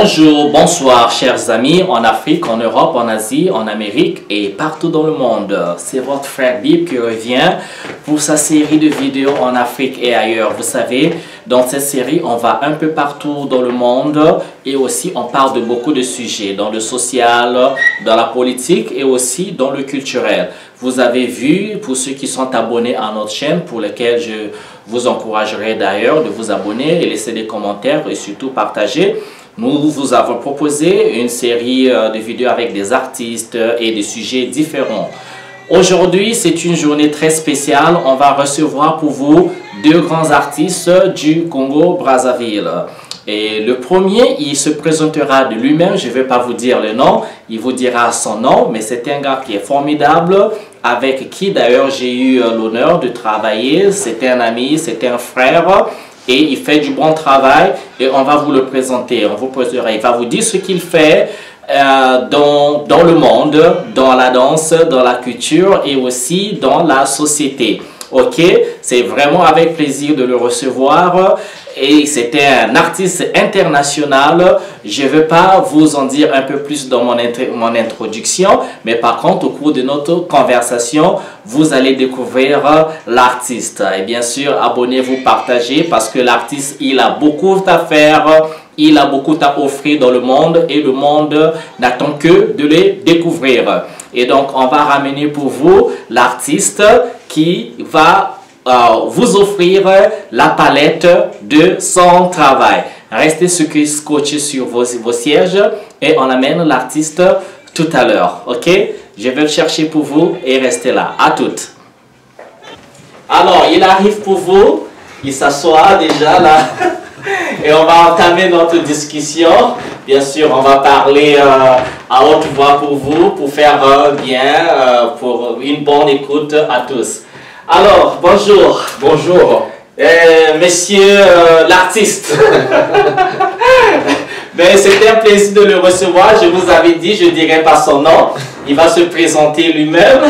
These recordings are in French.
Bonjour, bonsoir chers amis en Afrique, en Europe, en Asie, en Amérique et partout dans le monde. C'est votre frère Bib qui revient pour sa série de vidéos en Afrique et ailleurs. Vous savez, dans cette série, on va un peu partout dans le monde et aussi on parle de beaucoup de sujets, dans le social, dans la politique et aussi dans le culturel. Vous avez vu, pour ceux qui sont abonnés à notre chaîne, pour lesquels je vous encouragerai d'ailleurs de vous abonner et laisser des commentaires et surtout partager. Nous vous avons proposé une série de vidéos avec des artistes et des sujets différents. Aujourd'hui, c'est une journée très spéciale. On va recevoir pour vous deux grands artistes du Congo-Brazzaville. Et le premier, il se présentera de lui-même. Je ne vais pas vous dire le nom. Il vous dira son nom. Mais c'est un gars qui est formidable, avec qui d'ailleurs j'ai eu l'honneur de travailler. C'était un ami, c'était un frère. Et il fait du bon travail et on va vous le présenter. On vous présentera. Il va vous dire ce qu'il fait dans le monde, dans la danse, dans la culture et aussi dans la société. Ok, c'est vraiment avec plaisir de le recevoir et c'était un artiste international. Je ne vais pas vous en dire un peu plus dans mon introduction, mais par contre au cours de notre conversation, vous allez découvrir l'artiste. Et bien sûr, abonnez-vous, partagez parce que l'artiste, il a beaucoup à faire. Il a beaucoup à offrir dans le monde et le monde n'attend que de les découvrir. Et donc, on va ramener pour vous l'artiste qui va vous offrir la palette de son travail. Restez scotchés sur vos sièges et on amène l'artiste tout à l'heure. Ok? Je vais le chercher pour vous et restez là. À toutes. Alors, il arrive pour vous. Il s'assoit déjà là. Et on va entamer notre discussion. Bien sûr, on va parler à haute voix pour vous, pour faire pour une bonne écoute à tous. Alors, bonjour. Bonjour. Monsieur l'artiste. Ben, c'était un plaisir de le recevoir. Je vous avais dit, je ne dirai pas son nom. Il va se présenter lui-même.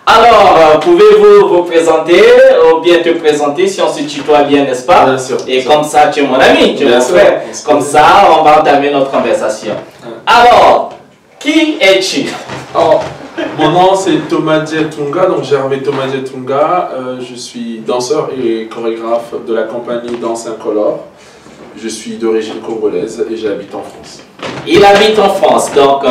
Alors, pouvez-vous vous présenter ou bien te présenter si on se tutoie bien, n'est-ce pas? Bien sûr. Et comme ça, tu es mon ami, tu es mon frère. Comme ça, on va entamer notre conversation. Alors, qui es-tu? Oh, mon nom c'est Thomas Dietunga, donc Gervais Thomas Dietunga. Je suis danseur et chorégraphe de la compagnie Danse Incolore. Je suis d'origine congolaise et j'habite en France. Il habite en France, donc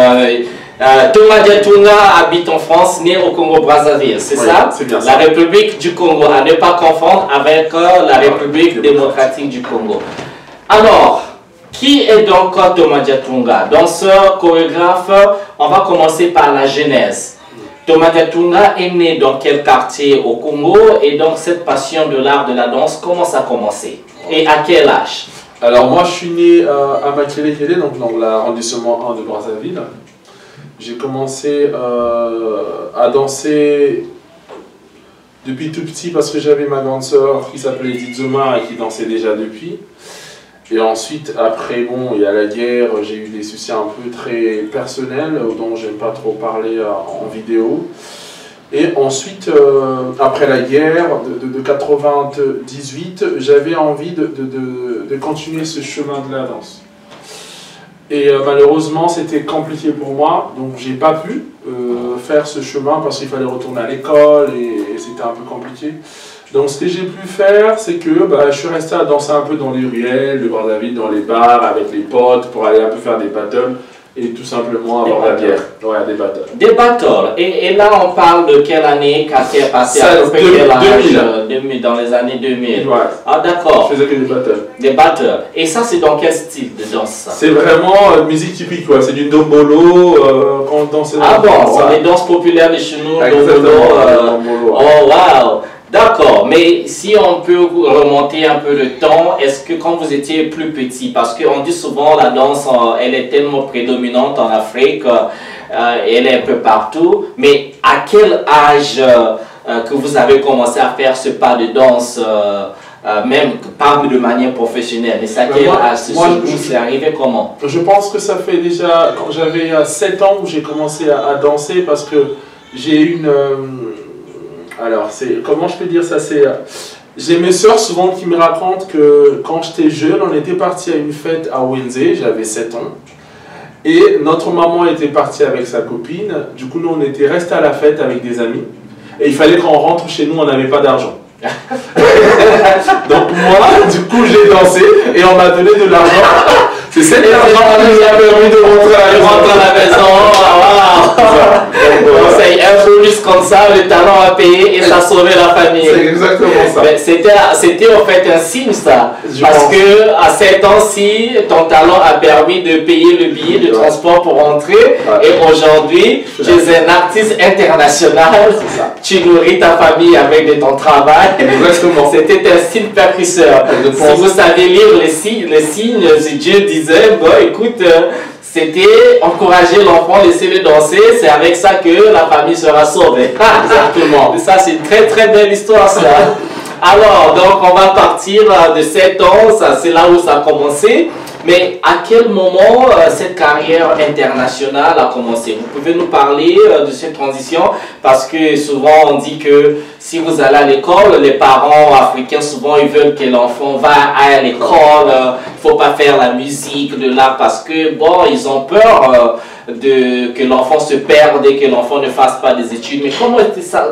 Thomas Dietunga habite en France, né au Congo-Brazzaville, c'est ça? C'est bien ça. La République du Congo, à ne pas confondre avec la République démocratique du Congo. Alors, qui est donc Thomas Dietunga? Danseur, chorégraphe, on va commencer par la genèse. Thomas Dietunga est né dans quel quartier au Congo et donc cette passion de l'art de la danse, comment ça a commencé? Et à quel âge? Alors moi je suis né à Makelele, donc dans l'arrondissement 1 de Brazzaville. J'ai commencé à danser depuis tout petit parce que j'avais ma grande sœur qui s'appelait Dizoma et qui dansait déjà depuis. Et ensuite, après, bon, il y a la guerre, j'ai eu des soucis un peu très personnels dont j'aime pas trop parler en vidéo. Et ensuite, après la guerre de 98, j'avais envie de continuer ce chemin de la danse. Et malheureusement, c'était compliqué pour moi, donc j'ai pas pu faire ce chemin parce qu'il fallait retourner à l'école et c'était un peu compliqué. Donc ce que j'ai pu faire, c'est que je suis resté à danser un peu dans les ruelles de Brazzaville, dans les bars, avec les potes, pour aller un peu faire des battles et tout simplement avoir la bière. Ouais, des battles. Des battles. Et là, on parle de quelle année, quand tu es passé à peu près quel âge? 2000, dans les années 2000. Ouais. Ah d'accord. Je faisais que des battles. Des battles. Et ça, c'est dans quel style de danse? C'est vraiment musique typique, quoi. C'est du dombolo, quand on dansait. Ah bon, c'est les danses populaires de chez nous, dombolo. Oh wow. D'accord, mais si on peut remonter un peu le temps, est-ce que quand vous étiez plus petit, parce qu'on dit souvent la danse, elle est tellement prédominante en Afrique, elle est un peu partout, mais à quel âge que vous avez commencé à faire ce pas de danse, même pas de manière professionnelle, mais à quel âge c'est arrivé comment? Je pense que ça fait déjà, quand j'avais 7 ans où j'ai commencé à danser parce que j'ai une... alors, comment je peux dire ça? C'est J'ai mes sœurs souvent qui me racontent que quand j'étais jeune, on était parti à une fête à Windsor, j'avais 7 ans. Et notre maman était partie avec sa copine. Du coup, nous, on était restés à la fête avec des amis. Et il fallait qu'on rentre chez nous, on n'avait pas d'argent. Donc moi, du coup, j'ai dansé et on m'a donné de l'argent. C'est cet argent qui nous a permis de rentrer à la maison. Donc c'est un peu plus comme ça, le talent a payé et ça a sauvé la famille. C'est exactement ça. C'était en fait un signe ça. Parce que à 7 ans, si ton talent a permis de payer le billet de transport pour rentrer, et aujourd'hui, tu es un artiste international, tu nourris ta famille avec de ton travail. Exactement. C'était un signe précurseur. Si vous savez lire les signes, Dieu disait, bon écoute, c'était encourager l'enfant, laisser-le danser, c'est avec ça que la famille sera sauvée. Exactement. Ça, c'est une très très belle histoire ça. Alors, donc on va partir de 7 ans, c'est là où ça a commencé. Mais à quel moment cette carrière internationale a commencé? Vous pouvez nous parler de cette transition? Parce que souvent on dit que si vous allez à l'école, les parents africains souvent ils veulent que l'enfant aille à l'école, il ne faut pas faire la musique, de l'art, parce que bon, ils ont peur que l'enfant se perde et que l'enfant ne fasse pas des études. Mais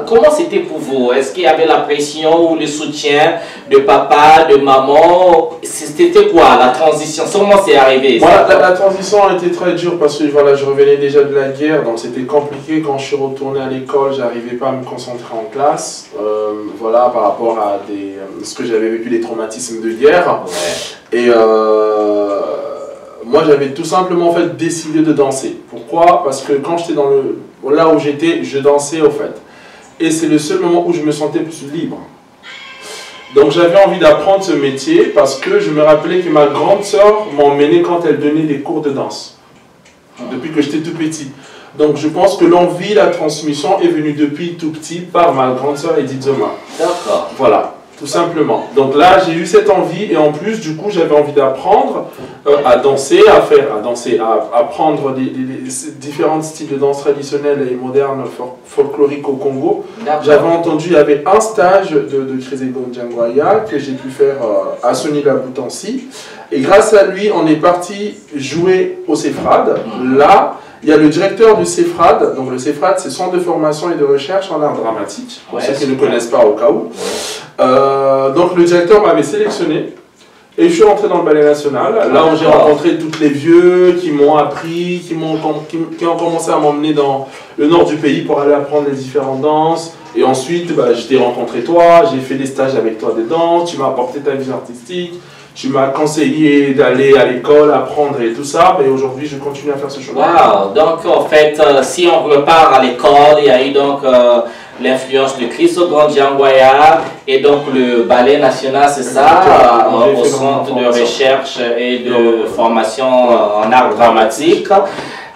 comment c'était pour vous? Est-ce qu'il y avait la pression ou le soutien de papa, de maman? C'était quoi la transition? Comment c'est arrivé? Voilà, la transition a été très dure parce que voilà, je revenais déjà de la guerre, donc c'était compliqué. Quand je suis retourné à l'école, j'arrivais pas à me concentrer en classe. Voilà, par rapport à ce que j'avais vécu, les traumatismes de guerre. Ouais. Et moi, j'avais tout simplement en fait décidé de danser. Pourquoi? Parce que quand j'étais là où j'étais, je dansais au fait. Et c'est le seul moment où je me sentais plus libre. Donc j'avais envie d'apprendre ce métier parce que je me rappelais que ma grande sœur m'emmenait quand elle donnait des cours de danse. Depuis que j'étais tout petit. Donc je pense que l'envie, la transmission est venue depuis tout petit par ma grande sœur Edith Zoma. D'accord. Voilà. Tout simplement. Donc là, j'ai eu cette envie et en plus, du coup, j'avais envie d'apprendre à danser, à apprendre des différents styles de danse traditionnelle et moderne folklorique au Congo. J'avais entendu, il y avait un stage de Chrézégon Djangwaya que j'ai pu faire à Sony Laboutansi. Et grâce à lui, on est parti jouer au CEFRAD. Là, il y a le directeur du CEFRAD. Donc le CEFRAD, c'est Centre de formation et de recherche en art dramatique. Pour ceux qui ne connaissent pas au cas où. Donc le directeur m'avait sélectionné et je suis rentré dans le ballet national, là où j'ai rencontré toutes les vieux qui m'ont appris, qui ont commencé à m'emmener dans le nord du pays pour aller apprendre les différentes danses. Et ensuite, je t'ai rencontré toi, j'ai fait des stages avec toi dedans, tu m'as apporté ta vision artistique, tu m'as conseillé d'aller à l'école, apprendre et tout ça, et aujourd'hui je continue à faire ce chemin. Wow, donc en fait, si on repart à l'école, il y a eu donc l'influence de Chrézégon Djangwaya et donc le ballet national, c'est ça, au centre de recherche et de formation en art dramatique.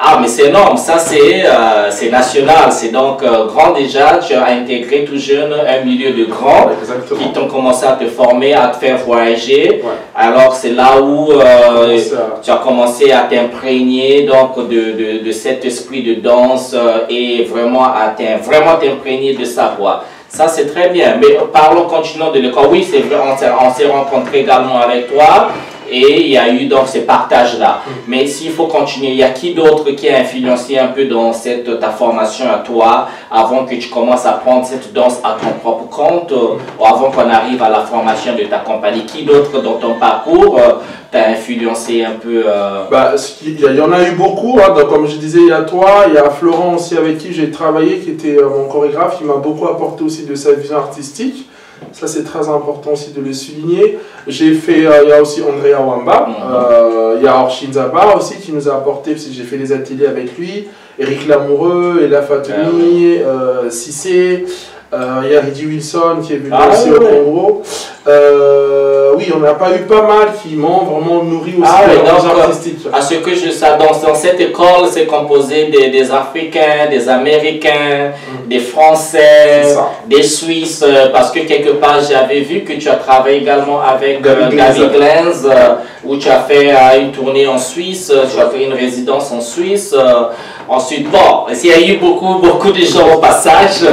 Ah, mais c'est énorme, ça c'est national, c'est donc grand déjà, tu as intégré tout jeune un milieu de grands qui t'ont commencé à te former, à te faire voyager. Ouais. Alors c'est là où tu as commencé à t'imprégner donc de cet esprit de danse et vraiment à t'imprégner de ça quoi. Ça c'est très bien, mais parlons, continuons de l'école. Oui, c'est vrai, on s'est rencontré également avec toi. Et il y a eu donc ces partages-là. Mais s'il faut continuer, il y a qui d'autre qui a influencé un peu dans ta formation à toi, avant que tu commences à prendre cette danse à ton propre compte, ou avant qu'on arrive à la formation de ta compagnie? Qui d'autre dans ton parcours t'a influencé un peu il y en a eu beaucoup, hein. Donc, comme je disais, il y a toi, il y a Florent aussi avec qui j'ai travaillé, qui était mon chorégraphe, qui m'a beaucoup apporté aussi de sa vision artistique. Ça, c'est très important aussi de le souligner. J'ai fait, il y a aussi Andrea Wamba, il y a Orchin Zaba aussi qui nous a apporté, parce que j'ai fait des ateliers avec lui, Eric Lamoureux, Ella Fatoumi, Cissé, il y a Riddy Wilson qui est venu aussi au Congo. Oui, on n'a pas eu pas mal qui m'ont vraiment nourri aussi artistique. À ce que je sais, dans cette école, c'est composé des Africains, des Américains, des Français, des Suisses, parce que quelque part j'avais vu que tu as travaillé également avec Gaby Glenz, où tu as fait une tournée en Suisse, tu as fait une résidence en Suisse. Ensuite, bon, il y a eu beaucoup de gens au passage.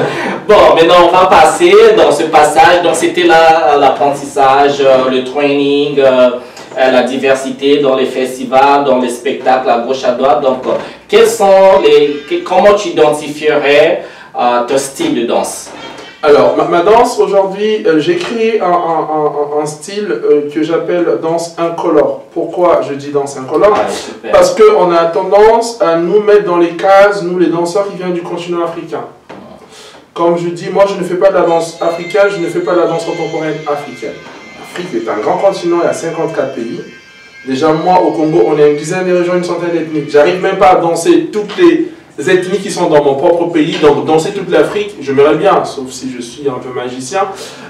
Bon, maintenant on va passer dans ce passage. Donc c'était l'apprentissage, le training, la diversité dans les festivals, dans les spectacles à gauche à droite. Donc, comment tu identifierais ton style de danse? Alors, ma danse aujourd'hui, j'ai créé un style que j'appelle danse incolore. Pourquoi je dis danse incolore? Parce qu'on a tendance à nous mettre dans les cases, nous les danseurs qui viennent du continent africain. Comme je dis, moi je ne fais pas de la danse africaine, je ne fais pas de la danse contemporaine africaine. L'Afrique est un grand continent, il y a 54 pays. Déjà moi au Congo, on est une dizaine de régions, une centaine d'ethnies. J'arrive même pas à danser toutes les ethnies qui sont dans mon propre pays, donc danser toute l'Afrique, j'aimerais bien, sauf si je suis un peu magicien.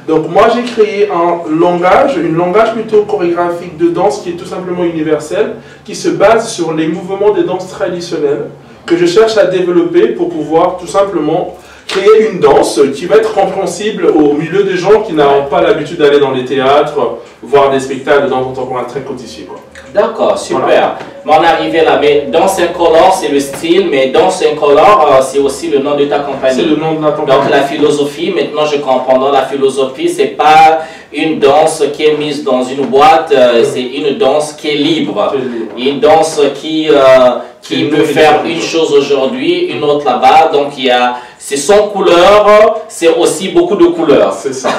Donc moi j'ai créé un langage plutôt chorégraphique de danse qui est tout simplement universel, qui se base sur les mouvements des danses traditionnelles que je cherche à développer pour pouvoir tout simplement créer une danse qui va être compréhensible au milieu des gens qui n'ont pas l'habitude d'aller dans les théâtres, voir des spectacles de danse contemporaine très codifiés. D'accord, super. Voilà. Mais on est arrivé là, mais danse incolore c'est le style, mais danse incolore c'est aussi le nom de ta compagnie. C'est le nom de ma compagnie. Donc la philosophie, maintenant je comprends, dans la philosophie, c'est pas une danse qui est mise dans une boîte, c'est une danse qui est libre. Une danse qui peut faire une chose aujourd'hui, une autre là-bas, donc c'est sans couleur, c'est aussi beaucoup de couleurs. C'est ça.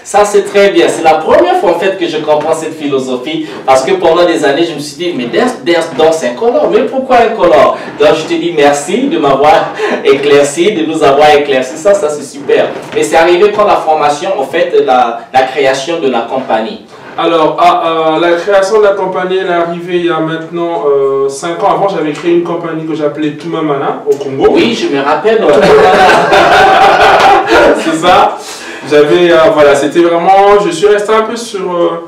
Ça, c'est très bien. C'est la première fois, en fait, que je comprends cette philosophie. Parce que pendant des années, je me suis dit, mais danse incolore. Mais pourquoi incolore? Donc, je te dis merci de m'avoir éclairci, de nous avoir éclairci. Ça c'est super. Et c'est arrivé quand la formation, en fait, la création de la compagnie. Alors, la création de la compagnie, elle est arrivée il y a maintenant 5 ans. Avant, j'avais créé une compagnie que j'appelais Tumamana au Congo. Oui, je me rappelle. C'est ça. J'avais, voilà, c'était vraiment, je suis resté un peu sur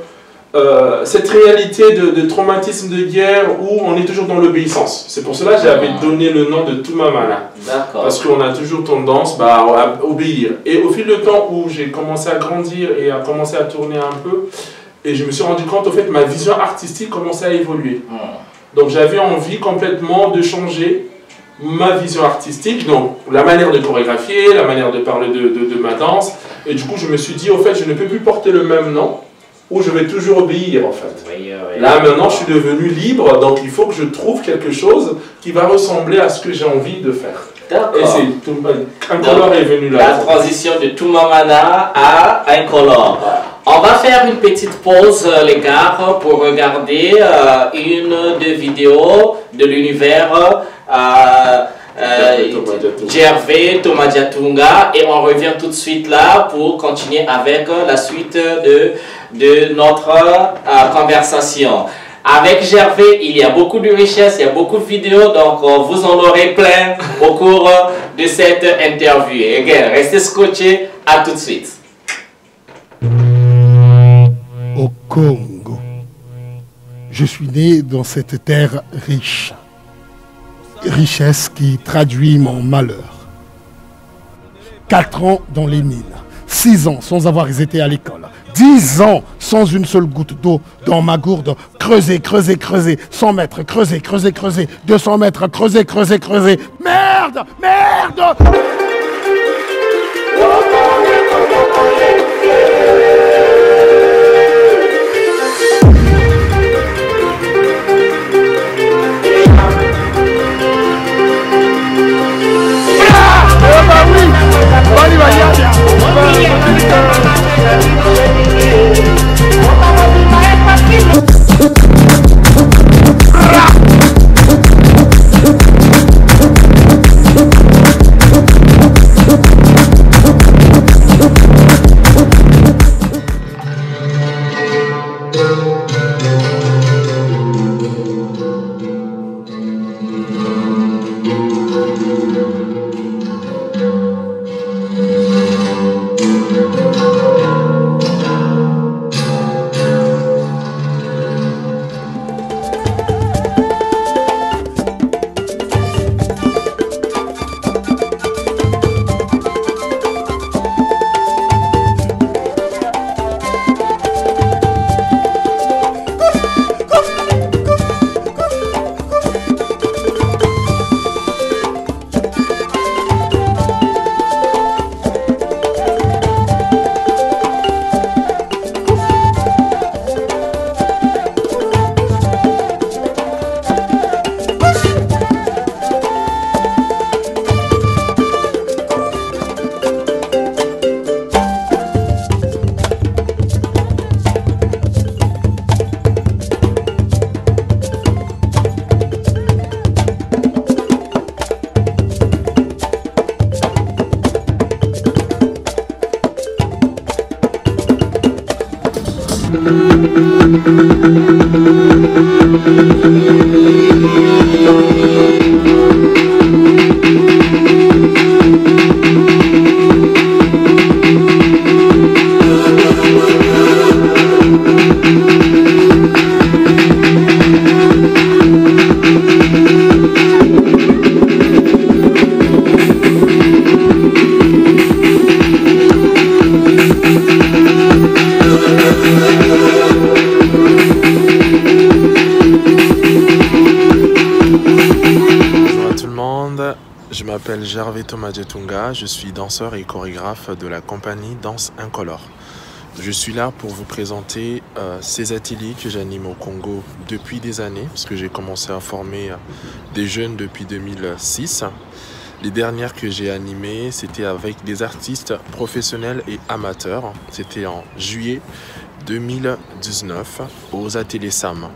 cette réalité de traumatisme de guerre où on est toujours dans l'obéissance. C'est pour cela que j'avais donné le nom de Tumamana. D'accord. Parce qu'on a toujours tendance à obéir. Et au fil du temps où j'ai commencé à grandir et à commencer à tourner un peu, et je me suis rendu compte, au fait, ma vision artistique commençait à évoluer. Donc j'avais envie complètement de changer ma vision artistique, donc la manière de chorégraphier, la manière de parler de ma danse. Et du coup, je me suis dit, au fait, je ne peux plus porter le même nom, où je vais toujours obéir, en fait. Oui. Là, maintenant, je suis devenu libre, donc il faut que je trouve quelque chose qui va ressembler à ce que j'ai envie de faire. Et c'est Incolore est venu là. La transition de Tumamana à Incolore. On va faire une petite pause, les gars, pour regarder une des vidéos de l'univers Gervais Tomadiatunga, et on revient tout de suite là pour continuer avec la suite de notre conversation. Avec Gervais, il y a beaucoup de richesses, il y a beaucoup de vidéos, donc vous en aurez plein au cours de cette interview. Et again, restez scotchés, à tout de suite. Au Congo, je suis né dans cette terre riche. Richesse qui traduit mon malheur. 4 ans dans les mines, 6 ans sans avoir été à l'école, 10 ans sans une seule goutte d'eau dans ma gourde, creuser, 100 mètres, creuser, 200 mètres, creuser, merde. Je m'appelle Gervais Thomas Djetunga, je suis danseur et chorégraphe de la compagnie Danse Incolore. Je suis là pour vous présenter ces ateliers que j'anime au Congo depuis des années, parce que j'ai commencé à former des jeunes depuis 2006. Les dernières que j'ai animées, c'était avec des artistes professionnels et amateurs. C'était en juillet 2019 aux ateliers SAM.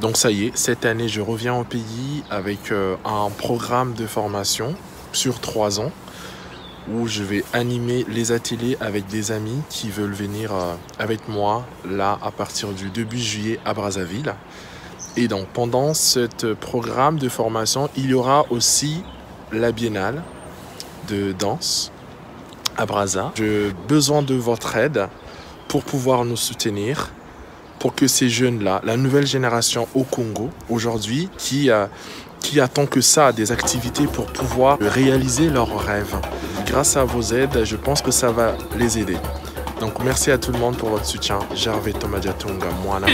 Donc ça y est, cette année, je reviens au pays avec un programme de formation sur 3 ans où je vais animer les ateliers avec des amis qui veulent venir avec moi là à partir du début juillet à Brazzaville. Et donc pendant ce programme de formation, il y aura aussi la biennale de danse à Brazza. J'ai besoin de votre aide pour pouvoir nous soutenir, pour que ces jeunes-là, la nouvelle génération au Congo, aujourd'hui, qui attend que ça, des activités pour pouvoir réaliser leurs rêves. Grâce à vos aides, je pense que ça va les aider. Donc merci à tout le monde pour votre soutien. Gervais Thomas Djetunga, moi là.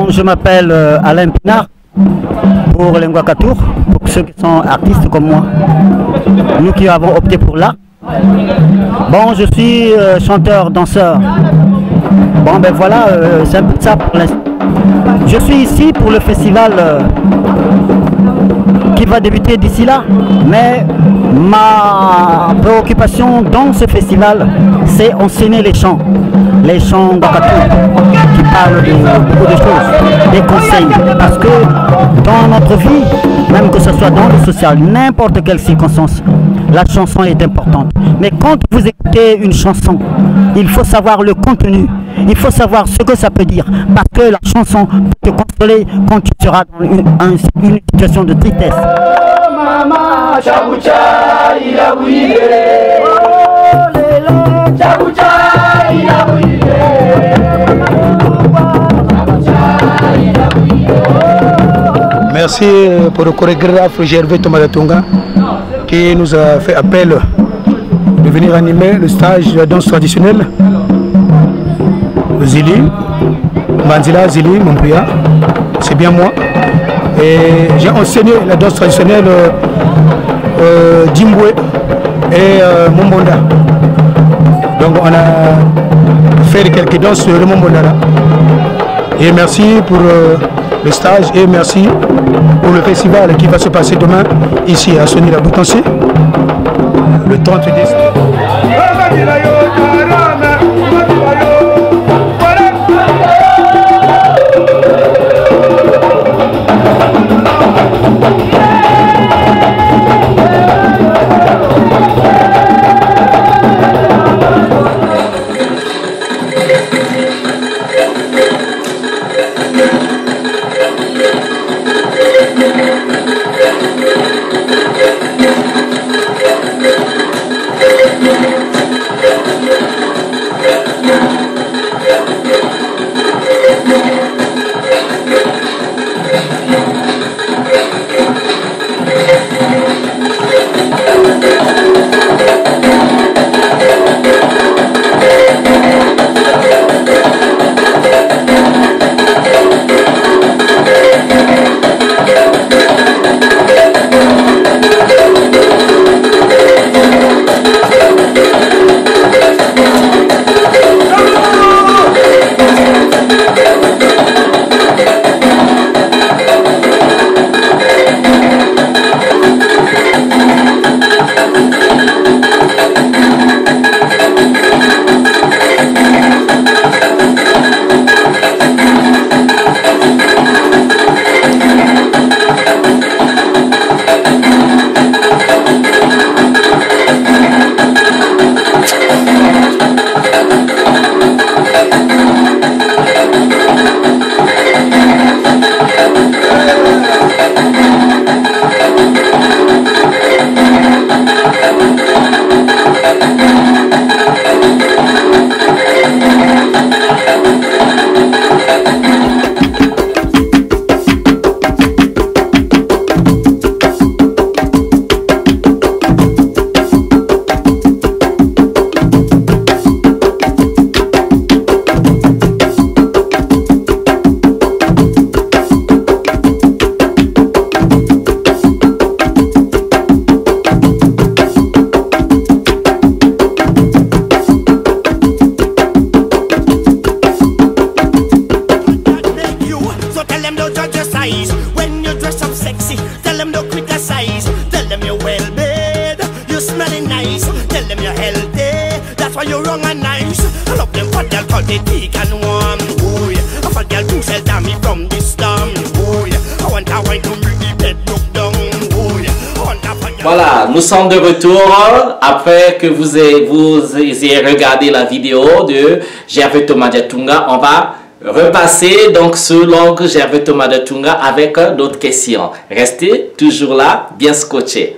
Je m'appelle Alain Pinard pour l'Engwakatour, pour ceux qui sont artistes comme moi. Nous qui avons opté pour l'art. Bon, je suis chanteur, danseur. Bon, ben voilà, c'est un peu ça pour l'instant. Je suis ici pour le festival qui va débuter d'ici là, mais ma préoccupation dans ce festival, c'est enseigner les chants Ngwakatour, qui parlent de beaucoup de choses, des conseils, parce que dans notre vie, même que ce soit dans le social, n'importe quelle circonstance, la chanson est importante. Mais quand vous écoutez une chanson, il faut savoir le contenu, il faut savoir ce que ça peut dire, parce que la chanson peut te consoler quand tu seras dans une situation de tristesse. Merci pour le chorégraphe Gervais Thomas Djetunga qui nous a fait appel de venir animer le stage de danse traditionnelle. Zili, Manzila, Zili, Montpellier, c'est bien moi. Et j'ai enseigné la danse traditionnelle Djimboué et Mombonda. Donc on a fait quelques danses de Mombonda là. Et merci pour le stage et merci pour le festival qui va se passer demain ici à Sony-la-Boutancy, le 30 décembre. aesthetic and warm. Boy, I forget to sell damn from this slum. Boy, I want a wine to make the bed look down. Boy, I want a forget. Voilà, nous sommes de retour après que vous ayez regardé la vidéo de Gervais Thomas Diatunga. On va repasser donc sur l'oncle Gervais Thomas Diatunga avec d'autres questions. Restez toujours là, bien scotché.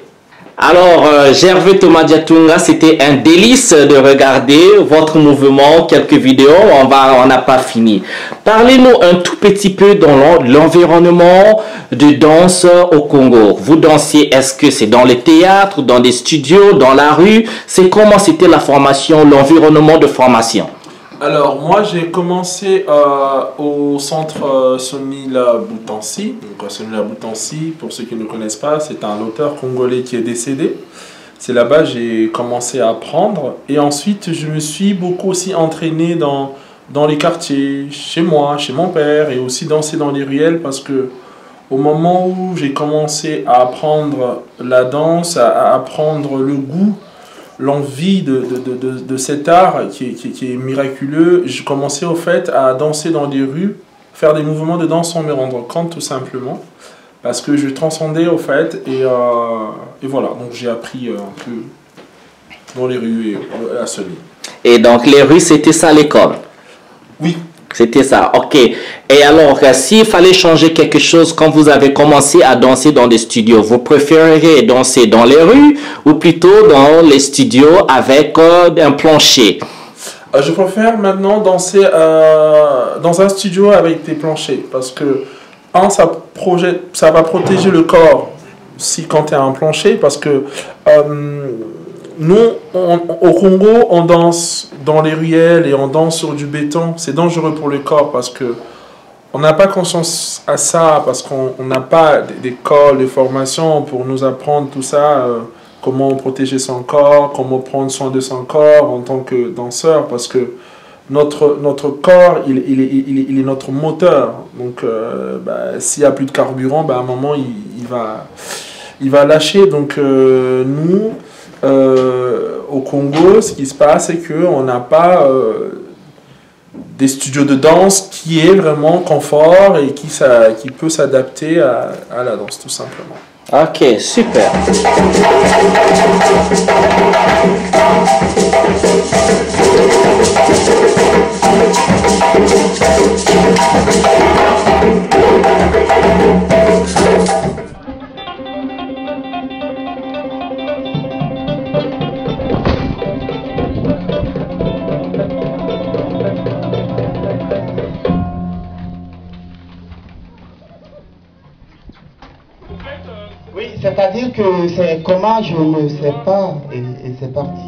Alors, Gervais Thomas Diatunga, c'était un délice de regarder votre mouvement, quelques vidéos, on n'a pas fini. Parlez-nous un tout petit peu dans l'environnement de danse au Congo. Vous dansiez, est-ce que c'est dans les théâtres, dans des studios, dans la rue? C'est comment c'était la formation, l'environnement de formation? Alors, moi, j'ai commencé au centre Sonila Boutansi. Donc, Sonila Boutansi, pour ceux qui ne connaissent pas, c'est un auteur congolais qui est décédé. C'est là-bas que j'ai commencé à apprendre. Et ensuite, je me suis beaucoup aussi entraîné dans les quartiers, chez moi, chez mon père, et aussi danser dans les ruelles parce que au moment où j'ai commencé à apprendre la danse, à apprendre le goût, l'envie de cet art qui est miraculeux, je commençais au fait à danser dans les rues, faire des mouvements de danse sans me rendre compte tout simplement, parce que je transcendais au fait, et voilà, donc j'ai appris un peu dans les rues et à Sony. Et donc les rues, c'était ça l'école? Oui. C'était ça, ok. Et alors, s'il fallait changer quelque chose quand vous avez commencé à danser dans des studios, vous préféreriez danser dans les rues ou plutôt dans les studios avec un plancher? Je préfère maintenant danser dans un studio avec des planchers parce que, ça va protéger le corps si quand tu as un plancher parce que nous, au Congo, on danse dans les ruelles et on danse sur du béton. C'est dangereux pour le corps parce que on n'a pas conscience à ça, parce qu'on n'a pas d'école, de formation pour nous apprendre tout ça, comment protéger son corps, comment prendre soin de son corps en tant que danseur, parce que notre corps, il est notre moteur. Donc, s'il n'y a plus de carburant, à un moment, il va lâcher. Donc, nous... au Congo, ce qui se passe, c'est qu'on n'a pas des studios de danse qui est vraiment confort et qui peut s'adapter à la danse, tout simplement. Ok, super. Oui, c'est-à-dire que c'est comment, je ne sais pas, et c'est parti.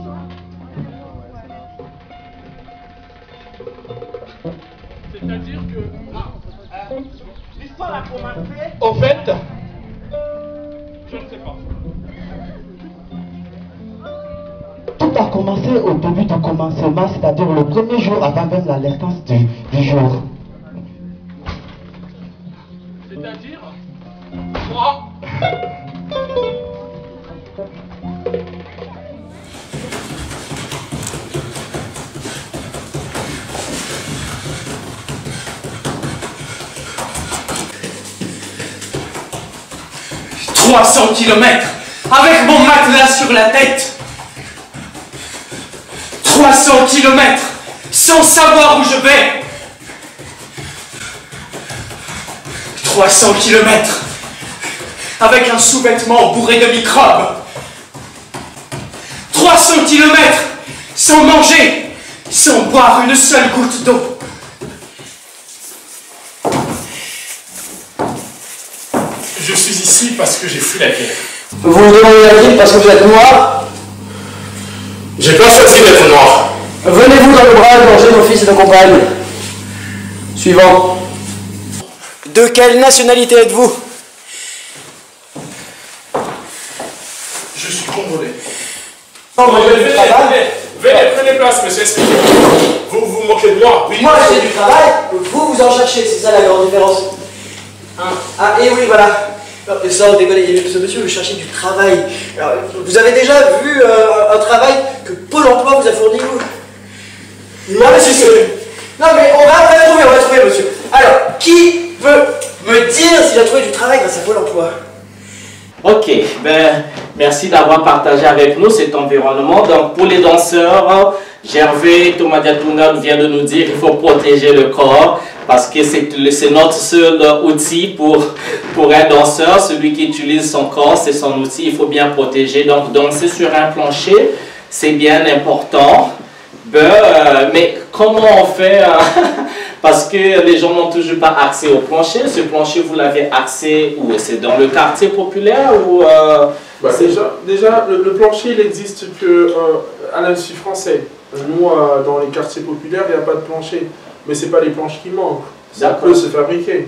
C'est-à-dire que l'histoire a commencé, au fait, je ne sais pas. Tout a commencé au début du commencement, c'est-à-dire le premier jour avant même la naissance du jour. C'est-à-dire, moi, « 300 kilomètres avec mon matelas sur la tête. 300 kilomètres sans savoir où je vais. 300 kilomètres avec un sous-vêtement bourré de microbes. 300 kilomètres sans manger, sans boire une seule goutte d'eau. Je suis ici parce que j'ai fui la guerre. Vous me demandez la ville parce que vous êtes noir? J'ai pas choisi d'être noir. Venez-vous dans le bras de manger nos fils et nos compagnes. Suivant. De quelle nationalité êtes-vous? Je suis congolais. Venez, prenez place, monsieur. Vous vous moquez de moi? Oui. Moi j'ai du travail, vous en cherchez, c'est ça la grande différence. Ah, et oui, voilà. Sans déconner, ce monsieur veut chercher du travail. Alors, vous avez déjà vu un travail que Pôle emploi vous a fourni, vous? Moi, Non mais on va trouver, monsieur. Alors, qui peut me dire s'il a trouvé du travail grâce à Pôle emploi? Ok, ben, merci d'avoir partagé avec nous cet environnement. Donc, pour les danseurs, Gervais Tomadiatunga vient de nous dire qu'il faut protéger le corps parce que c'est notre seul outil pour un danseur. Celui qui utilise son corps, c'est son outil, il faut bien protéger. Donc, danser sur un plancher, c'est bien important. Mais comment on fait parce que les gens n'ont toujours pas accès au plancher. Ce plancher, vous l'avez accès où? C'est dans le quartier populaire ou déjà, le plancher, il n'existe qu'à l'Institut français. Nous, dans les quartiers populaires, il n'y a pas de plancher. Mais ce n'est pas les planches qui manquent. Ça peut se fabriquer.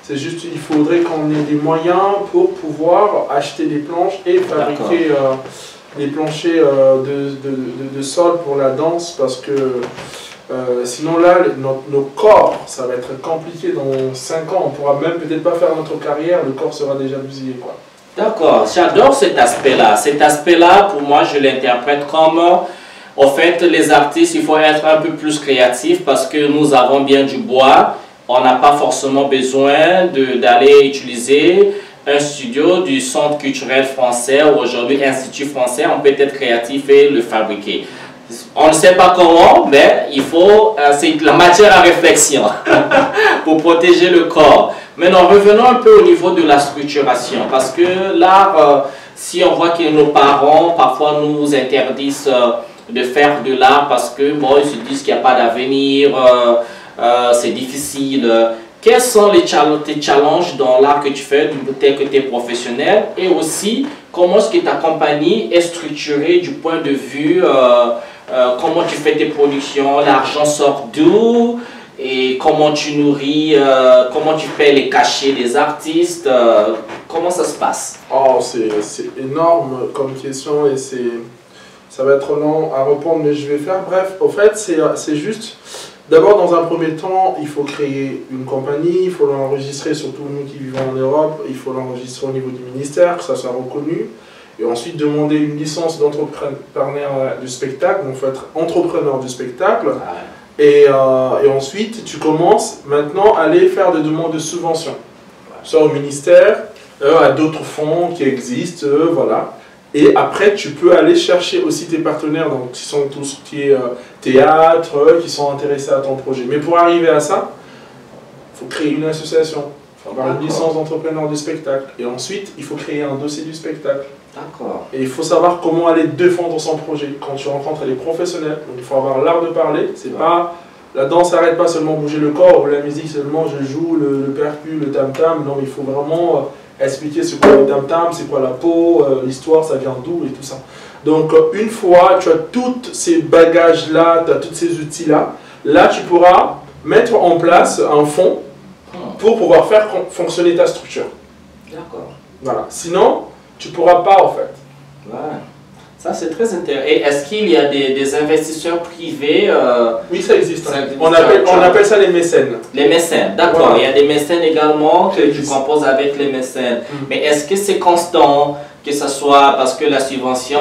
C'est juste qu'il faudrait qu'on ait des moyens pour pouvoir acheter des planches et fabriquer des planchers de sol pour la danse parce que sinon là, nos corps, ça va être compliqué dans 5 ans. On ne pourra même peut-être pas faire notre carrière, le corps sera déjà bousillé, quoi. D'accord, j'adore cet aspect-là. Cet aspect-là, pour moi, je l'interprète comme, en fait, les artistes, il faut être un peu plus créatif parce que nous avons bien du bois. On n'a pas forcément besoin d'aller utiliser un studio du Centre culturel français ou aujourd'hui Institut français. On peut être créatif et le fabriquer. On ne sait pas comment, mais il faut, c'est la matière à réflexion pour protéger le corps. Maintenant, revenons un peu au niveau de la structuration, parce que l'art, si on voit que nos parents parfois nous interdisent de faire de l'art parce que bon, ils se disent qu'il n'y a pas d'avenir, c'est difficile. Quels sont les challenges dans l'art que tu fais, tel que tu es professionnel, et aussi comment est-ce que ta compagnie est structurée du point de vue comment tu fais tes productions, l'argent sort d'où et comment tu nourris, comment tu fais les cachets des artistes, comment ça se passe? Oh, c'est énorme comme question et ça va être long à répondre, mais je vais faire bref. Au fait, c'est juste, d'abord dans un premier temps, il faut créer une compagnie, il faut l'enregistrer, surtout nous qui vivons en Europe, il faut l'enregistrer au niveau du ministère, que ça soit reconnu. Et ensuite demander une licence d'entrepreneur du spectacle, donc il faut être entrepreneur du spectacle. Et ensuite, tu commences maintenant à aller faire des demandes de subventions, soit au ministère, à d'autres fonds qui existent, voilà. Et après, tu peux aller chercher aussi tes partenaires, donc qui sont tout ce qui est théâtre, qui sont intéressés à ton projet. Mais pour arriver à ça, il faut créer une association, il faut avoir une licence d'entrepreneur du spectacle. Et ensuite, il faut créer un dossier du spectacle. D'accord. Et il faut savoir comment aller défendre son projet. Quand tu rencontres les professionnels, donc il faut avoir l'art de parler. C'est pas la danse n'arrête pas seulement bouger le corps, ou la musique seulement je joue le percu, le tam-tam. Non, il faut vraiment expliquer ce qu'est le tam-tam, c'est quoi la peau, l'histoire, ça vient d'où et tout ça. Donc une fois tu as tous ces bagages-là, tu as tous ces outils-là, là tu pourras mettre en place un fonds pour pouvoir faire fonctionner ta structure. D'accord. Voilà. Sinon, tu ne pourras pas en fait. Ouais. Ça c'est très intéressant. Et est-ce qu'il y a des investisseurs privés Oui, ça existe. On appelle ça les mécènes. Les mécènes, d'accord. Voilà. Il y a des mécènes également que tu composes avec les mécènes. Mais est-ce que c'est constant, que ce soit parce que la subvention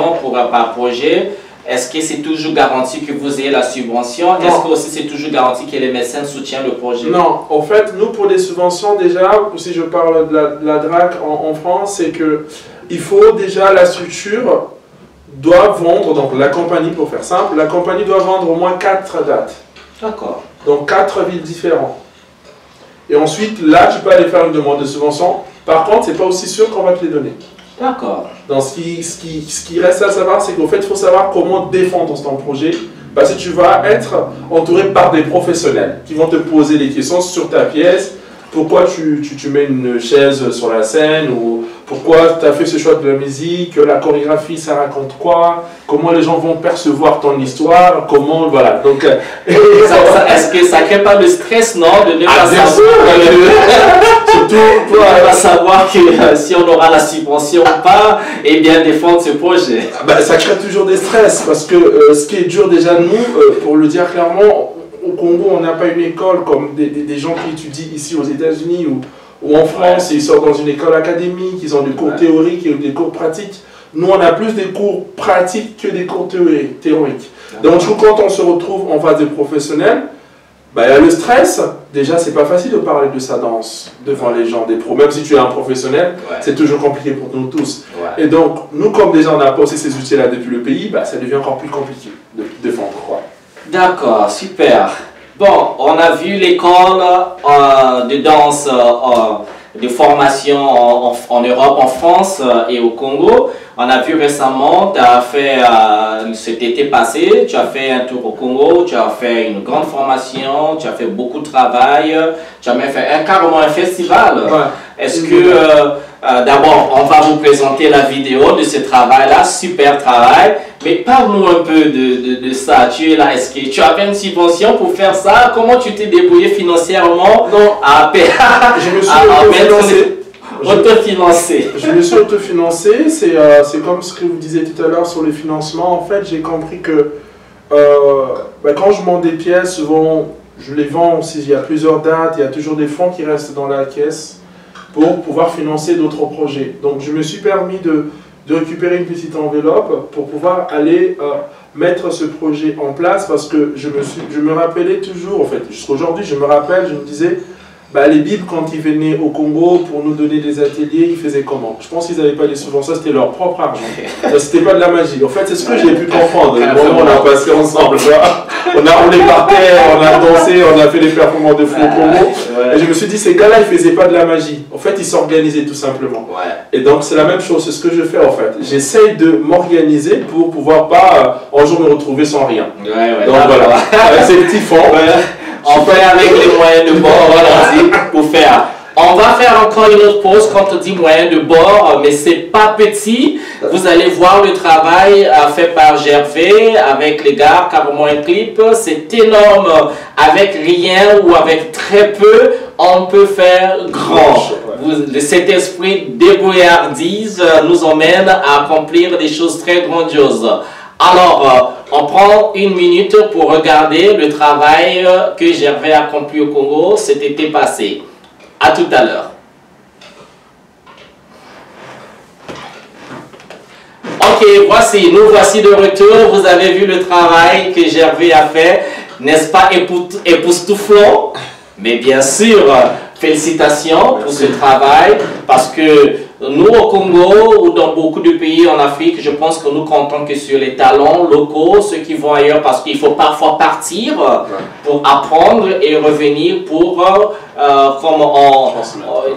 par projet, est-ce que c'est toujours garanti que vous ayez la subvention? Est-ce que aussi c'est toujours garanti que les mécènes soutiennent le projet? Non, en fait, nous pour les subventions déjà, si je parle de la DRAC en France, c'est que il faut déjà la structure doit vendre, donc la compagnie pour faire simple, la compagnie doit vendre au moins 4 dates. D'accord. Donc 4 villes différentes. Et ensuite, là, tu peux aller faire une demande de subvention. Par contre, c'est pas aussi sûr qu'on va te les donner. D'accord. Donc ce qui reste à savoir, c'est qu'au fait, il faut savoir comment défendre ton projet. Parce que tu vas être entouré par des professionnels qui vont te poser des questions sur ta pièce. Pourquoi tu mets une chaise sur la scène, ou pourquoi tu as fait ce choix de la musique, la chorégraphie ça raconte quoi, comment les gens vont percevoir ton histoire, comment, voilà. Donc, est-ce que ça ne crée pas de stress, non, de ne pas savoir que si on aura la subvention ou pas, et bien défendre ce projet? Ça crée toujours des stress, parce que ce qui est dur déjà, nous, pour le dire clairement, au Congo, on n'a pas une école comme des gens qui étudient ici aux États-Unis ou en France, ils sortent dans une école académique, ils ont des cours théoriques et des cours pratiques. Nous, on a plus des cours pratiques que des cours théoriques. Donc, quand on se retrouve en face des professionnels, Bah, il y a le stress. Déjà, c'est pas facile de parler de sa danse devant les gens, des pros. Même si tu es un professionnel, c'est toujours compliqué pour nous tous. Et donc, nous, comme déjà on a posé ces outils-là depuis le pays, bah, ça devient encore plus compliqué de défendre. D'accord, super. Bon, on a vu l'école de danse, de formation en Europe, en France et au Congo. On a vu récemment, tu as fait, cet été passé, tu as fait un tour au Congo, tu as fait une grande formation, tu as fait beaucoup de travail, tu as même fait carrément un festival. Est-ce que, d'abord, on va vous présenter la vidéo de ce travail-là, super travail, mais parle-nous un peu de ça. Tu es là, est-ce que tu avais une subvention pour faire ça? Comment tu t'es débrouillé financièrement? Non, je me suis autofinancé. Je me suis autofinancé, c'est comme ce que vous disiez tout à l'heure sur les financements. En fait, j'ai compris que quand je monte des pièces, souvent je les vends, s'il y a plusieurs dates, il y a toujours des fonds qui restent dans la caisse pour pouvoir financer d'autres projets. Donc je me suis permis de récupérer une petite enveloppe pour pouvoir aller mettre ce projet en place, parce que je me rappelais toujours, en fait, jusqu'à aujourd'hui, je me rappelle, je me disais, bah, les Bibles, quand ils venaient au Congo pour nous donner des ateliers, ils faisaient comment? Je pense qu'ils n'avaient pas des subventions, c'était leur propre argent. C'était pas de la magie. En fait, c'est ce que j'ai pu comprendre. Le moment où on a passé ensemble, on est parti, on a dansé, on a fait des performances de flou au Congo. Et je me suis dit, ces gars-là, ils faisaient pas de la magie. En fait, ils s'organisaient tout simplement. Et donc, c'est la même chose, c'est ce que je fais en fait. J'essaye de m'organiser pour pouvoir pas un jour me retrouver sans rien. Donc voilà, avec ces petits fonds. On fait avec les moyens de bord, voilà, pour faire. On va faire encore une autre pause quand on dit moyens de bord, mais c'est pas petit. Vous allez voir le travail fait par Gervais avec les gars, carrément un clip. C'est énorme. Avec rien ou avec très peu, on peut faire grand. Cet esprit de débrouillardise nous emmène à accomplir des choses très grandioses. Alors, on prend une minute pour regarder le travail que Gervais a accompli au Congo cet été passé. À tout à l'heure. Ok, nous voici de retour. Vous avez vu le travail que Gervais a fait. N'est-ce pas époustouflant? Mais bien sûr, félicitations pour ce travail, parce que nous au Congo ou dans beaucoup de pays en Afrique, je pense que nous comptons que sur les talents locaux, ceux qui vont ailleurs, parce qu'il faut parfois partir pour apprendre et revenir pour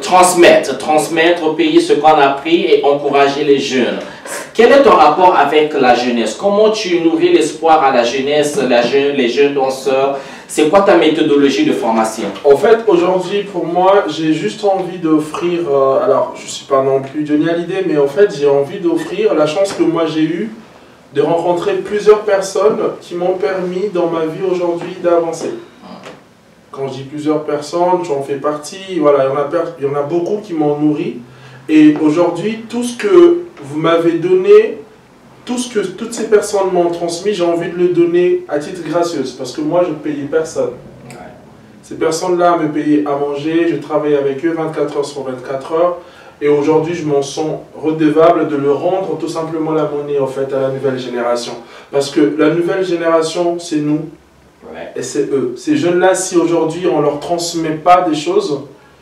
transmettre au pays ce qu'on a appris et encourager les jeunes. Quel est ton rapport avec la jeunesse? Comment tu nourris l'espoir à la jeunesse, les jeunes danseurs? C'est quoi ta méthodologie de formation? En fait, aujourd'hui, pour moi, j'ai juste envie d'offrir, alors je ne suis pas non plus Johnny Hallyday, mais en fait, j'ai envie d'offrir la chance que moi j'ai eue de rencontrer plusieurs personnes qui m'ont permis dans ma vie aujourd'hui d'avancer. Quand je dis plusieurs personnes, j'en fais partie, voilà, il y en a beaucoup qui m'ont nourri. Et aujourd'hui, tout ce que vous m'avez donné, tout ce que toutes ces personnes m'ont transmis, j'ai envie de le donner à titre gracieuse, parce que moi, je ne payais personne. Ces personnes-là me payaient à manger, je travaillais avec eux 24 heures sur 24 heures, et aujourd'hui, je m'en sens redevable de leur rendre tout simplement la monnaie, en fait, à la nouvelle génération. Parce que la nouvelle génération, c'est nous, et c'est eux. Ces jeunes-là, si aujourd'hui, on ne leur transmet pas des choses,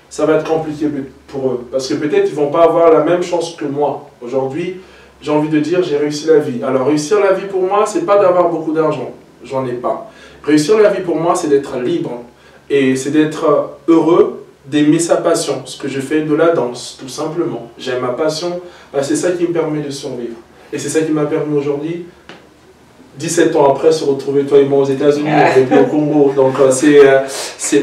ça va être compliqué pour eux. Parce que peut-être ils ne vont pas avoir la même chance que moi. Aujourd'hui, j'ai envie de dire, j'ai réussi la vie. Alors réussir la vie pour moi, c'est pas d'avoir beaucoup d'argent. J'en ai pas. Réussir la vie pour moi, c'est d'être libre. Et c'est d'être heureux, d'aimer sa passion. Ce que je fais de la danse, tout simplement. J'aime ma passion, c'est ça qui me permet de survivre. Et c'est ça qui m'a permis aujourd'hui, 17 ans après, se retrouver toi et moi aux États-Unis, et puis au Congo. Donc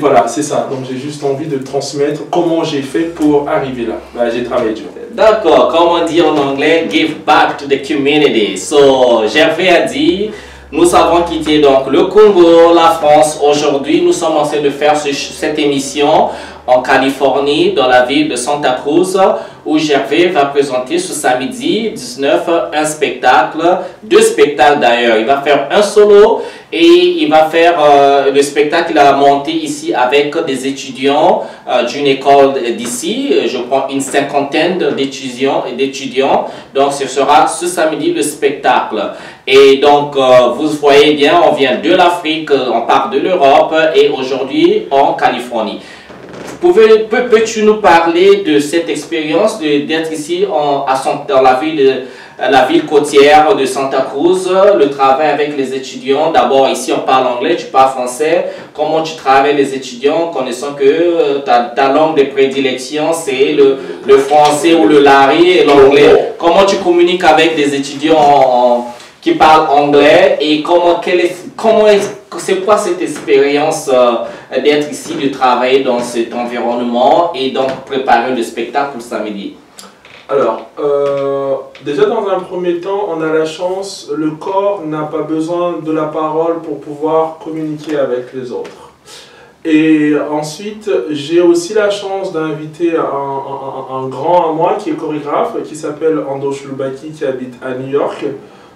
voilà, c'est ça. Donc j'ai juste envie de transmettre comment j'ai fait pour arriver là. J'ai travaillé dur. D'accord, comme on dit en anglais, give back to the community. So, Gervais a dit, nous avons quitté donc le Congo, la France. Aujourd'hui, nous sommes en train de faire cette émission en Californie, dans la ville de Santa Cruz, où Gervais va présenter ce samedi 19 un spectacle, 2 spectacles d'ailleurs. Il va faire un solo et il va faire le spectacle qu'il a monté ici avec des étudiants d'une école d'ici. Je prends une 50aine d'étudiants. Donc ce sera ce samedi le spectacle. Et donc, vous voyez bien, on vient de l'Afrique, on part de l'Europe et aujourd'hui en Californie. Peux-tu nous parler de cette expérience d'être ici dans la ville côtière de Santa Cruz, le travail avec les étudiants? D'abord, ici on parle anglais, tu parles français. Comment tu travailles les étudiants, connaissant que ta langue de prédilection c'est le français ou le lari et l'anglais? Comment tu communiques avec des étudiants qui parlent anglais et c'est quoi cette expérience d'être ici, de travailler dans cet environnement et donc préparer le spectacle pour samedi? Alors, déjà dans un premier temps, on a la chance, le corps n'a pas besoin de la parole pour pouvoir communiquer avec les autres. Et ensuite, j'ai aussi la chance d'inviter un grand à moi qui est chorégraphe, qui s'appelle Andosh Lubaki, qui habite à New York,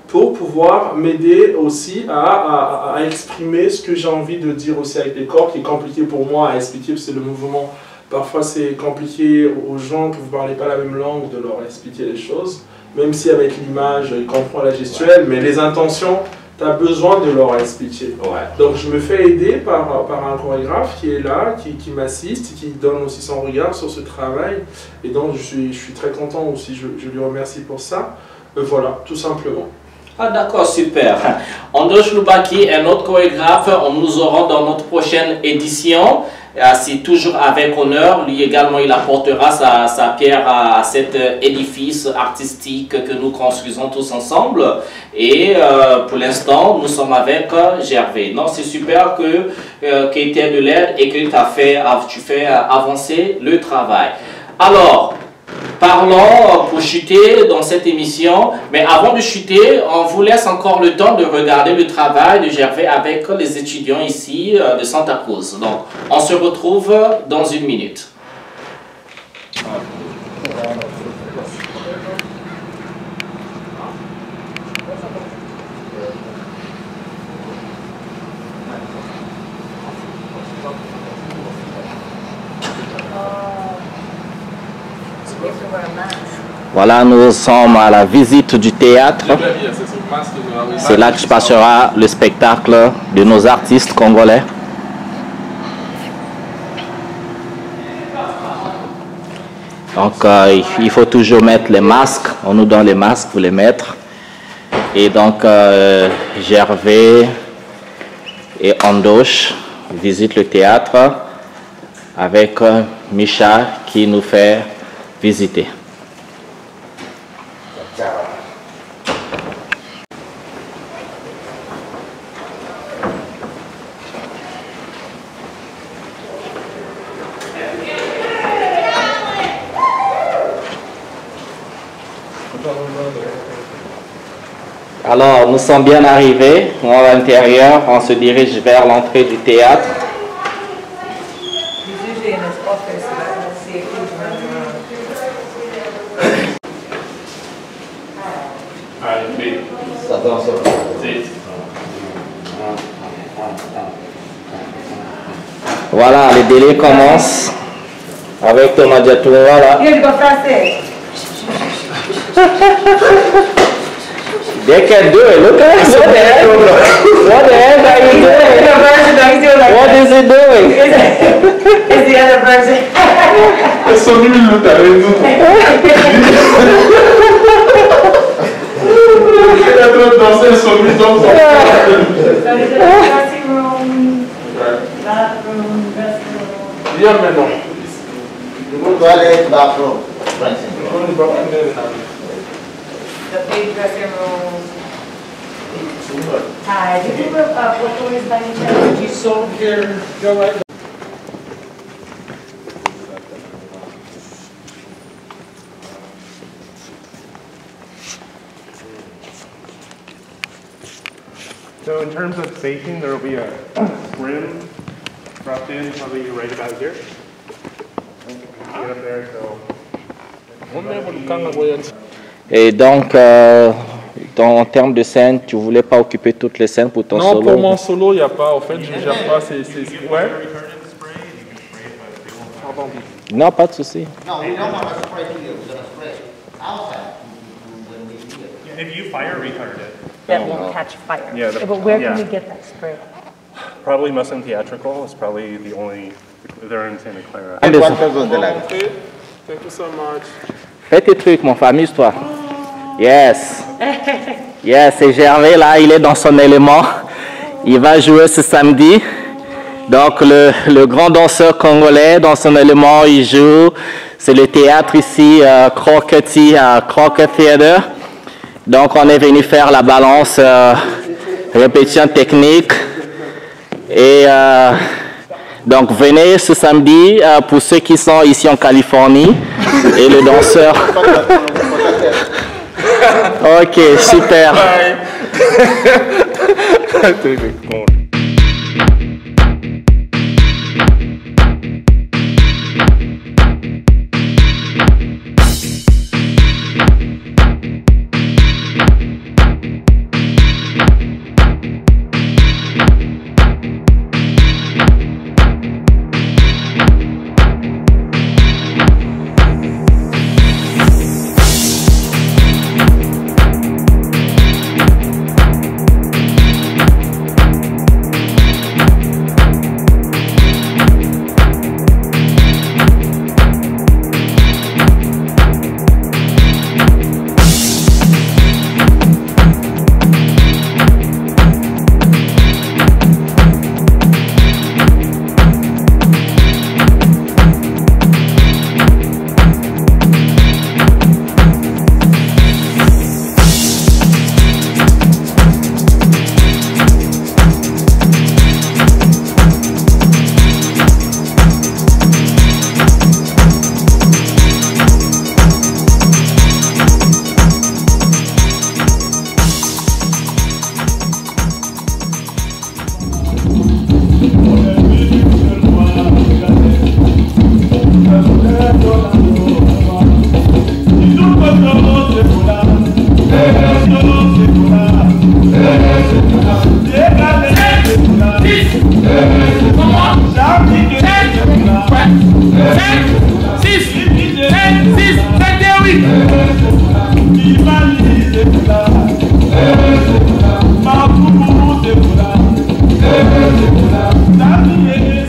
pour pouvoir m'aider aussi à exprimer ce que j'ai envie de dire aussi avec les corps, qui est compliqué pour moi à expliquer, parce que le mouvement, parfois c'est compliqué aux gens que vous ne parlez pas la même langue de leur expliquer les choses, même si avec l'image, ils comprennent la gestuelle, mais les intentions, tu as besoin de leur expliquer. Donc je me fais aider par un chorégraphe qui est là, qui m'assiste, qui donne aussi son regard sur ce travail, et donc je suis très content aussi, je lui remercie pour ça. Voilà, tout simplement. Ah d'accord, super. Andosh Lubaki est notre chorégraphe, nous aurons dans notre prochaine édition. C'est toujours avec honneur. Lui également, il apportera sa pierre à cet édifice artistique que nous construisons tous ensemble. Et pour l'instant, nous sommes avec Gervais. Non, c'est super que tu aies de l'aide et que tu fais avancer le travail. Alors, parlons pour chuter dans cette émission, mais avant de chuter, on vous laisse encore le temps de regarder le travail de Gervais avec les étudiants ici de Santa Cruz. Donc, on se retrouve dans une minute. Voilà, nous sommes à la visite du théâtre. C'est là que se passera le spectacle de nos artistes congolais. Donc, il faut toujours mettre les masques. On nous donne les masques pour les mettre. Et donc, Gervais et Andosh visitent le théâtre avec Micha qui nous fait visiter. Alors, nous sommes bien arrivés à l'intérieur, on se dirige vers l'entrée du théâtre. Voilà, le délai commence avec Thomas Diatou. Voilà. They can do it. Look at it. What the heck are you doing? What is he doing? It's the other person. Ils sont nuls avec nous. Il a trop dansé, ils sont nuls dans Viens maintenant. Toilette, bathroom. The big dressing room. Hi, did you look up what toys by any chance? He's so here. Go right. So in terms of spacing, there will be a rim dropped in probably right about here. Get up there, so. Et donc, en termes de scène, tu voulais pas occuper toutes les scènes pour ton solo? Non, pour mon solo, il n'y a pas. En fait, je ne gère pas. Ouais. Non, pas de souci. No, we don't want to spray here. We're going to spray outside when we do it. If you fire retarded it. that won't catch fire. Yeah, But where can yeah. we get that spray? Probably Muslim Theatrical is probably the only, they're in Santa Clara. Thank you so much. Fais tes trucs, mon femme, amuse-toi. Yes. Yes, et Gervais, là, il est dans son élément. Il va jouer ce samedi. Donc, le grand danseur congolais, dans son élément, il joue. C'est le théâtre ici, Crockett Theater. Donc, on est venu faire la balance, répétition technique. Et donc, venez ce samedi pour ceux qui sont ici en Californie. Et le danseur... Ok, super.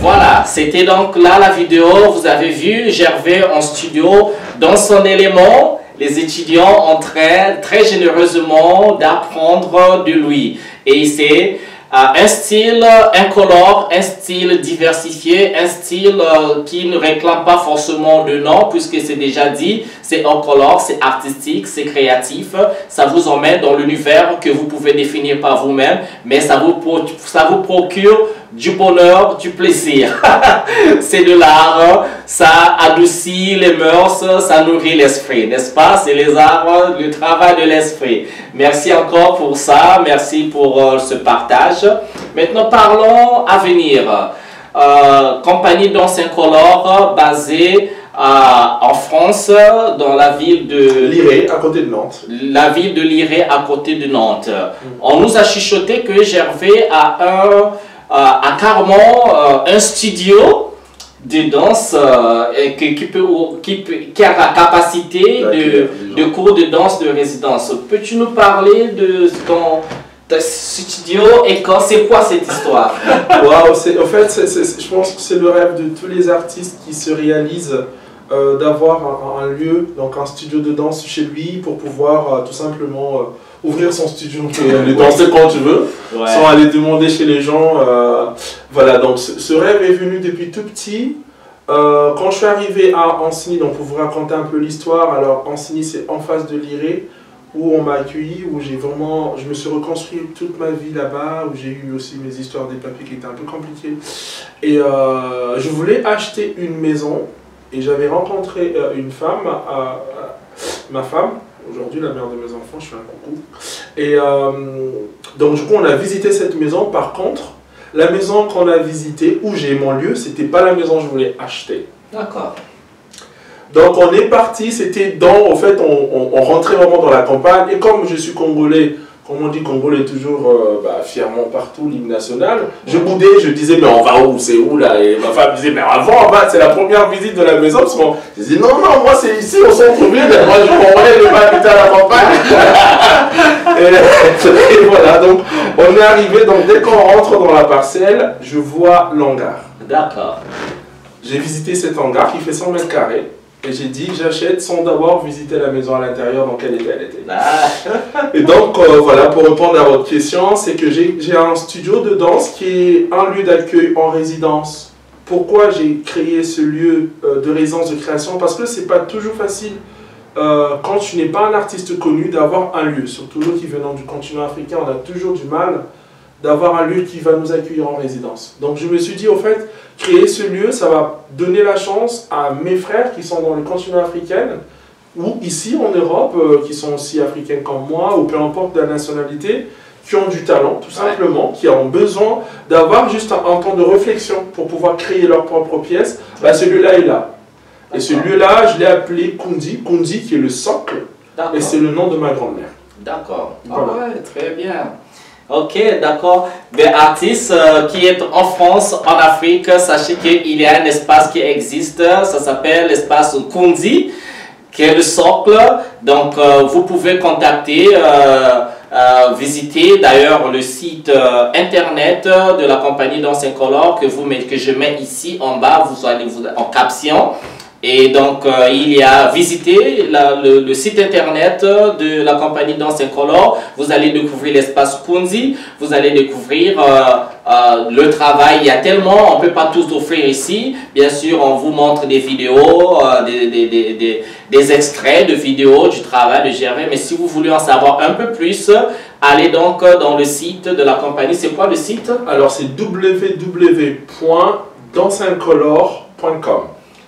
Voilà, c'était donc là la vidéo. Vous avez vu Gervais en studio dans son élément. Les étudiants ont très généreusement d'apprendre de lui. Et c'est un style incolore, un style diversifié, un style qui ne réclame pas forcément de nom, puisque c'est déjà dit, c'est incolore, c'est artistique, c'est créatif, ça vous emmène dans l'univers que vous pouvez définir par vous-même, mais ça vous procure du bonheur, du plaisir. C'est de l'art, ça adoucit les mœurs, ça nourrit l'esprit, n'est-ce pas? C'est les arts, le travail de l'esprit. Merci encore pour ça, merci pour ce partage. Maintenant, parlons à venir. Compagnie Danse Incolore basée en France, dans la ville de Liré, à côté de Nantes. La ville de Liré, à côté de Nantes. On nous a chuchoté que Gervais a carrément un studio de danse qui a la capacité de cours de danse de résidence. Peux-tu nous parler de ton studio et c'est quoi cette histoire? Wow, en fait, je pense que c'est le rêve de tous les artistes qui se réalisent d'avoir un lieu, donc un studio de danse chez lui pour pouvoir tout simplement ouvrir son studio et aller danser quand tu veux, sans aller demander chez les gens. Voilà, donc ce rêve est venu depuis tout petit. Quand je suis arrivé à Ancenis, donc pour vous raconter un peu l'histoire, alors Ancenis c'est en face de Liré, où on m'a accueilli, où je me suis reconstruit toute ma vie là-bas, où j'ai eu aussi mes histoires des papiers qui étaient un peu compliquées. Et je voulais acheter une maison, et j'avais rencontré une femme, ma femme, aujourd'hui la mère de mes enfants, je fais un coucou. Et donc du coup on a visité cette maison. Par contre, la maison qu'on a visitée, où j'ai mon lieu, c'était pas la maison que je voulais acheter. D'accord. Donc on est parti, c'était en fait on rentrait vraiment dans la campagne, et comme je suis congolais, comme on dit, Congo est toujours fièrement partout, l'hymne national. Je boudais, je disais, mais on va où? C'est où là? Et ma femme disait, mais avant, c'est la première visite de la maison. Parce qu'on disait, non, non, moi c'est ici, au centre-ville. Moi je m'envoyais de pas habiter à la campagne. et voilà, donc on est arrivé. Donc dès qu'on rentre dans la parcelle, je vois l'hangar. D'accord. J'ai visité cet hangar qui fait 100 mètres carrés. Et j'ai dit, j'achète sans d'abord visiter la maison à l'intérieur, dans quel état elle était. Et donc, voilà, pour répondre à votre question, c'est que j'ai un studio de danse qui est un lieu d'accueil en résidence. Pourquoi j'ai créé ce lieu de résidence de création? Parce que c'est pas toujours facile, quand tu n'es pas un artiste connu, d'avoir un lieu. Surtout nous qui venons du continent africain, on a toujours du mal d'avoir un lieu qui va nous accueillir en résidence. Donc je me suis dit, au fait, créer ce lieu, ça va donner la chance à mes frères qui sont dans le continent africain, ou ici en Europe, qui sont aussi africains comme moi, ou peu importe la nationalité, qui ont du talent, tout simplement, qui ont besoin d'avoir juste un temps de réflexion pour pouvoir créer leur propre pièce. Bah, ce lieu-là est là. Et ce lieu-là, je l'ai appelé Kundi, Kundi qui est le socle, et c'est le nom de ma grand-mère. D'accord. Voilà. Ah ouais, très bien. Ok, d'accord. Des artistes qui est en France, en Afrique, sachez qu'il y a un espace qui existe, ça s'appelle l'espace Kundi, qui est le socle. Donc, vous pouvez contacter, visiter d'ailleurs le site internet de la compagnie Danse Incolore que je mets ici en bas, vous allez en caption. Et donc, il y a visité le site internet de la compagnie Danse Incolore. Vous allez découvrir l'espace Kundi. Vous allez découvrir le travail. Il y a tellement, on ne peut pas tout offrir ici. Bien sûr, on vous montre des vidéos, des extraits de vidéos du travail de Gervais. Mais si vous voulez en savoir un peu plus, allez donc dans le site de la compagnie. C'est quoi le site? Alors, c'est www.danseincolore.com.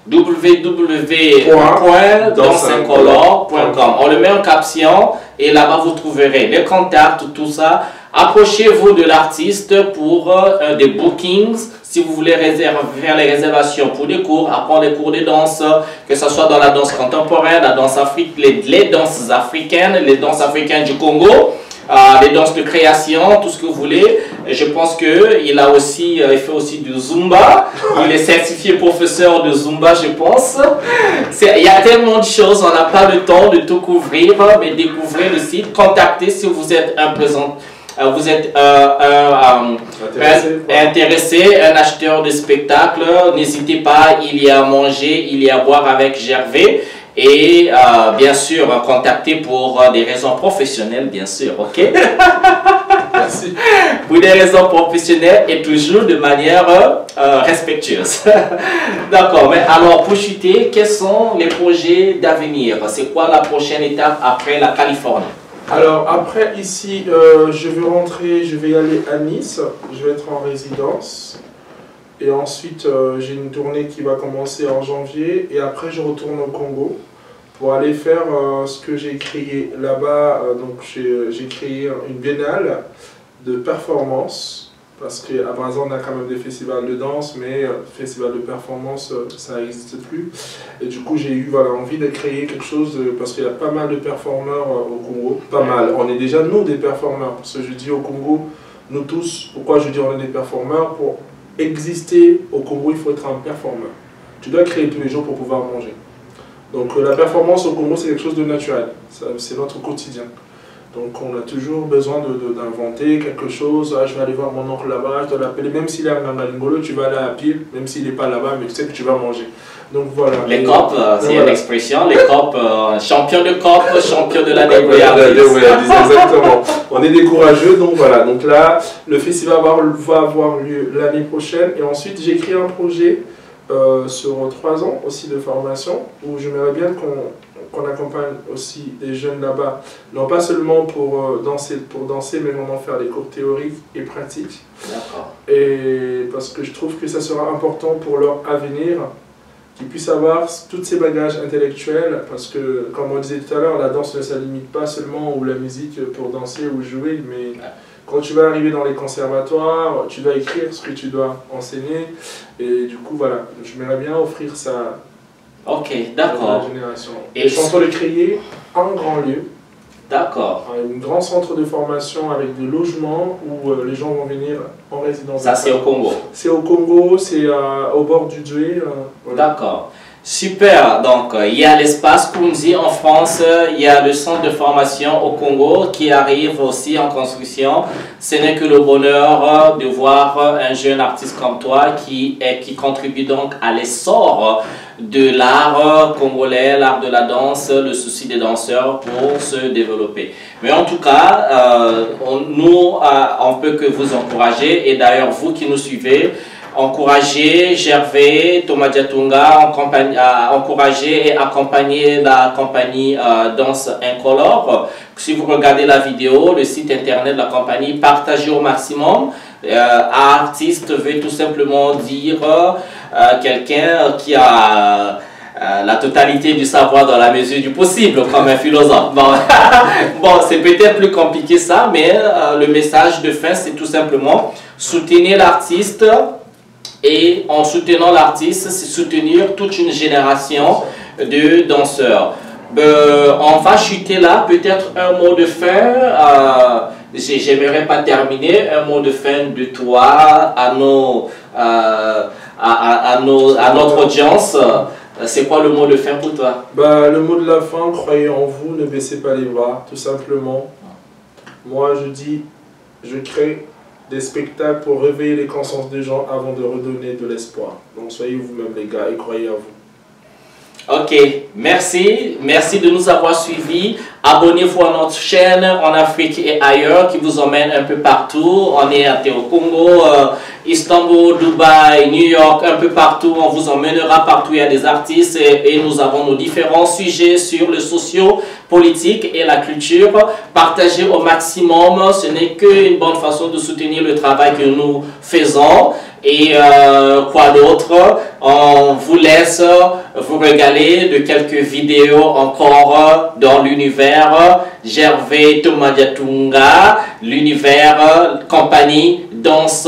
www.danseincolore.com. On le met en caption et là-bas vous trouverez les contacts, tout ça. Approchez-vous de l'artiste pour des bookings. Si vous voulez faire les réservations pour des cours, apprendre les cours de danse, que ce soit dans la danse contemporaine, la danse africaine, les danses africaines du Congo. Les danses de création, tout ce que vous voulez. Et je pense qu'il a aussi, il fait aussi du Zumba. Il est certifié professeur de Zumba, je pense. Il y a tellement de choses, on n'a pas le temps de tout couvrir, mais découvrez le site, contactez si vous êtes intéressé, un acheteur de spectacle, n'hésitez pas, il y a à manger, il y a à boire avec Gervais. Et bien sûr, contacter pour des raisons professionnelles, bien sûr, ok? Merci. Pour des raisons professionnelles et toujours de manière respectueuse. D'accord, mais alors pour chuter, quels sont les projets d'avenir? C'est quoi la prochaine étape après la Californie? Alors après ici, je vais rentrer, je vais aller à Nice, je vais être en résidence. Et ensuite, j'ai une tournée qui va commencer en janvier. Et après, je retourne au Congo pour aller faire ce que j'ai créé là-bas. Donc, j'ai créé une biennale de performance. Parce qu'à Brazza, on a quand même des festivals de danse, mais festival de performance, ça n'existe plus. Et du coup, j'ai eu envie de créer quelque chose, parce qu'il y a pas mal de performeurs au Congo. Pas mal. On est déjà, nous, des performeurs. Parce que je dis au Congo, nous tous, pourquoi je dis on est des performeurs? Pour exister au Congo, il faut être un performeur. Tu dois créer tous les jours pour pouvoir manger. Donc la performance au Congo, c'est quelque chose de naturel. C'est notre quotidien. Donc on a toujours besoin d'inventer quelque chose. Ah, je vais aller voir mon oncle là-bas, je dois l'appeler. Même s'il est à Ngalingolo, tu vas aller à pied, même s'il n'est pas là-bas, mais tu sais que tu vas manger. Donc voilà. Les copes, c'est une expression. Les copes, champion de copes, champion de l'année. Exactement. On est des courageux, donc voilà. Donc là, le festival va avoir lieu l'année prochaine. Et ensuite, j'ai écrit un projet sur 3 ans aussi de formation, où j'aimerais bien qu'on accompagne aussi des jeunes là-bas, non pas seulement pour danser, mais vraiment faire des cours théoriques et pratiques. D'accord. Et parce que je trouve que ça sera important pour leur avenir, qu'ils puissent avoir tous ces bagages intellectuels, parce que, comme on disait tout à l'heure, la danse ne se limite pas seulement ou la musique pour danser ou jouer, mais quand tu vas arriver dans les conservatoires, tu dois écrire ce que tu dois enseigner, et du coup, voilà, j'aimerais bien offrir ça ok, d'accord. à la génération. Et je suis en train de créer un grand lieu D'accord. Un grand centre de formation avec des logements où les gens vont venir en résidence. Ça, c'est au Congo? C'est au Congo, c'est au bord du Djoué. Voilà. D'accord. Super, donc il y a l'espace Kunzi en France, il y a le centre de formation au Congo qui arrive aussi en construction. Ce n'est que le bonheur de voir un jeune artiste comme toi qui contribue donc à l'essor de l'art congolais, l'art de la danse, le souci des danseurs pour se développer. Mais en tout cas, on peut que vous encourager, et d'ailleurs vous qui nous suivez, encourager Gervais Tomadiatunga, encourager et accompagner la compagnie Danse Incolore. Si vous regardez la vidéo, le site internet de la compagnie, partagez au maximum. Artiste veut tout simplement dire quelqu'un qui a la totalité du savoir dans la mesure du possible, comme un philosophe. Bon, c'est peut-être plus compliqué ça, mais le message de fin, c'est tout simplement soutenir l'artiste. Et en soutenant l'artiste, c'est soutenir toute une génération de danseurs. On va chuter là, peut-être un mot de fin. J'aimerais pas terminer. Un mot de fin de toi à notre audience. C'est quoi le mot de fin pour toi? Le mot de la fin, croyez en vous, ne baissez pas les bras, tout simplement. Moi, je dis, je crée des spectacles pour réveiller les consciences des gens avant de redonner de l'espoir. Donc soyez vous-même les gars et croyez à vous. Ok, merci. Merci de nous avoir suivis. Abonnez-vous à notre chaîne en Afrique et ailleurs qui vous emmène un peu partout. On est au Congo, Istanbul, Dubaï, New York, un peu partout. On vous emmènera partout. Il y a des artistes et nous avons nos différents sujets sur le socio-politique et la culture. Partagez au maximum. Ce n'est qu'une bonne façon de soutenir le travail que nous faisons. Et quoi d'autre? On vous laisse vous régaler de quelques vidéos encore dans l'univers Gervais Tomadiatunga, l'univers compagnie Danse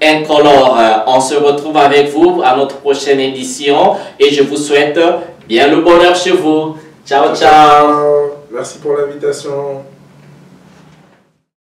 Incolore. On se retrouve avec vous à notre prochaine édition et je vous souhaite bien le bonheur chez vous. Ciao, ciao. Merci pour l'invitation.